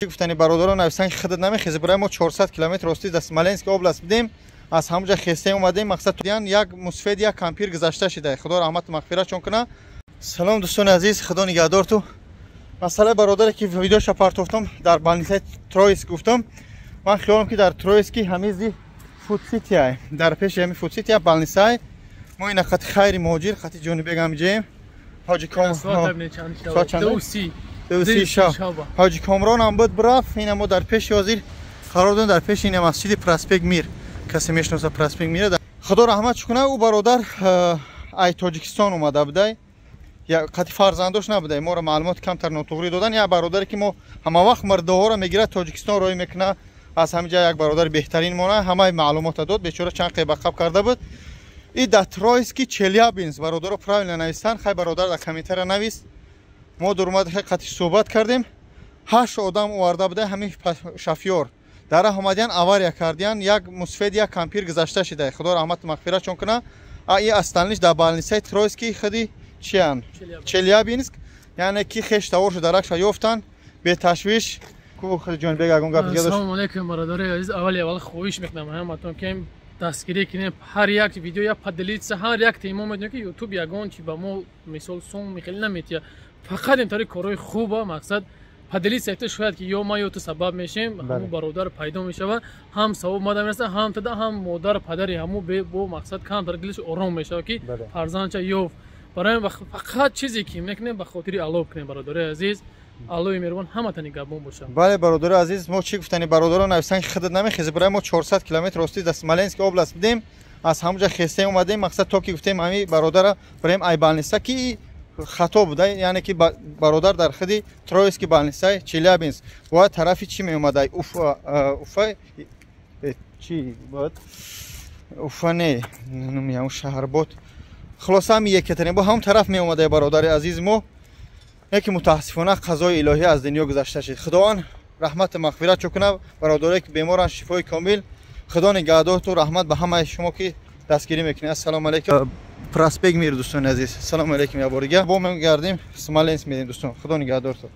گفتنی برادران نویسن که خودت نمیخیزی برای ما 400 کیلومتر راستی از اسمالینسک اوبلاست بدیم از همونجا خسته اومدیم مقصد دیان یک مسفید یک کامپیر گذشته شده خدا رحمت مغفرت چون کنه. سلام دوستان عزیز خدا نگهدار تو. مسئله برادری که ویدیوش پارتوفتم در بالنیسای ترویسک گفتم من خیالم که در ترویسکی همیزی فود سیتی های در پیش همی فود سیتی های بالنیسای ما این خط خیری مهاجر خط جنوبی گمجیم حاجی حاجی کامران هم بود برافت این ما در پیش یازیر قرار دادن در پیش این مسجد پرسپیک میر کسی میشناسه پرسپیک میر خدا رحمت کنه. او برادر ای تاجیکستان اومده بوده یا قطعی فرزندش نبوده ما را معلومات کمتر ناتوری دادن. یا برادری که ما همه وقت مرده را میگیره تاجیکستان روی میکنه از همینجا یک برادر بهترین مونه همه معلومات داد بیچاره چند قیب عقب کرده بود. این داترویسکی چلیابینز برادر پراویل نویسن خیلی برادر در کامنتر نویس ما در اومد قطعی صحبت کردیم 8 آدم آورده بوده همین شافیور در آمدن آواریا کردن یک مسفید یک کامپیر گذشته شده خدا رحمت مغفرت چون کنه. این استانلیش در بالنیسای ترویسکی خودی چیان چلیابینسک یعنی کی خش تاور شده درکش یافتن به تشویش کو خود جان بگا گونگا بگید. السلام علیکم برادر عزیز اول خواهش میکنم همتون که دستگیری کنیم هر یک ویدیو یا پدلیت هر یک تیمو میدونی که یوتیوب یگان چی با ما مثال سون میخیل نمیتیا فقط اینطوری کارهای خوبه مقصد پدلیت سایت شاید که یا ما یا تو سبب میشیم همون برادر پیدا میشه و هم ثواب ما میرسه هم تدا هم مادر پدری همو به مقصد کم در دلش آرام میشه که فرزند چه یوف برای فقط چیزی که میکنیم به خاطر الله کنیم برادر عزیز الله میرون همه تنی گبون باشه. بله برادر عزیز ما چی گفتنی برادران نویسن که خودت نمیخیزی برای ما 400 کیلومتر راستی از اسمالینسک اوبلاست بدیم از همونجا خسته اومدیم مقصد تو که گفتیم همین برادر برایم ای بالنیسا کی خطا بوده یعنی که برادر در خودی ترویسکی بالنیسای چلیابینز و طرفی چی می اومده اوفا چی بود اوفا نه نمیام شهر بود خلاص هم یک کتنی با هم طرف می اومده برادر عزیز ما یکی متاسفانه قضای الهی از دنیا گذشته شد. خداوند رحمت مغفرت چو کنه برادرایی که بیمارن شفای کامل خدا نگهدار تو رحمت به همه شما که دستگیری میکنید. السلام علیکم پرسپیک میر دوستان عزیز سلام علیکم یا بارگه با ما گردیم اسمالینسک میدیم دوستان خدا نگهدار تو.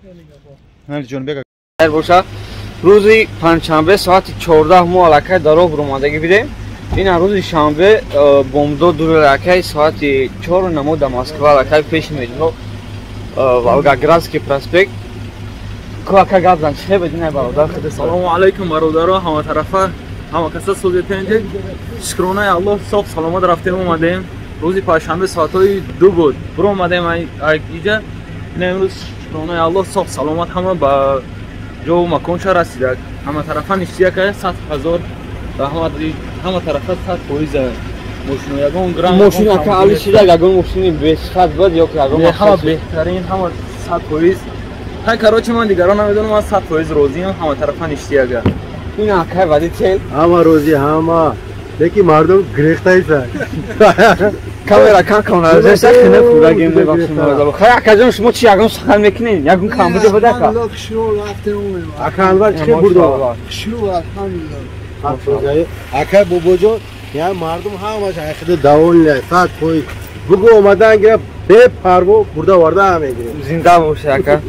نه جون بگا خیر باشه. روزی پنجشنبه ساعت 14 ما علاقه درو برآمدگی بیدیم این روز شنبه بمدو دور علاقه ساعت 4 نمو در مسکو علاقه پیش میدیم Волгоградский проспект. Как гадан شه بدین برادر خود سلام علیکم برادرها همه طرفه همه کسا سوزیتنده شکرانه الله صبح سلامت رفتیم اومدیم روزی پنجشنبه ساعتای 2 بود برو اومدیم اینجا امروز شکرانه الله صبح سلامت همه با جو مکان چه رسیدک همه طرفه نشتیه که 100,000 همه طرفه 100% ماشین یگان گران ماشین که عالی شده یگان ماشین بهتر بود یا که یگان همه بهترین همه 100% های کاروچی من دیگران نمیدونم من 100% روزی همه طرفا نشتیه گه این اکه ودی چل همه روزی همه لیکی مردم گریخته ایسا کامرا کان کنه زشت خنه پورا گیم ببخشید مرا خیر اکجام شما چی یگان سخن میکنین یگان کام بده بده کا شروع رفته اون اکانور چه بردا شروع الحمدلله اکه بوبوجو یا مردم همه چه خود داون لفت کوی بگو اومدن گره به پرو بردا ورده هم میگیره زنده باشه اکه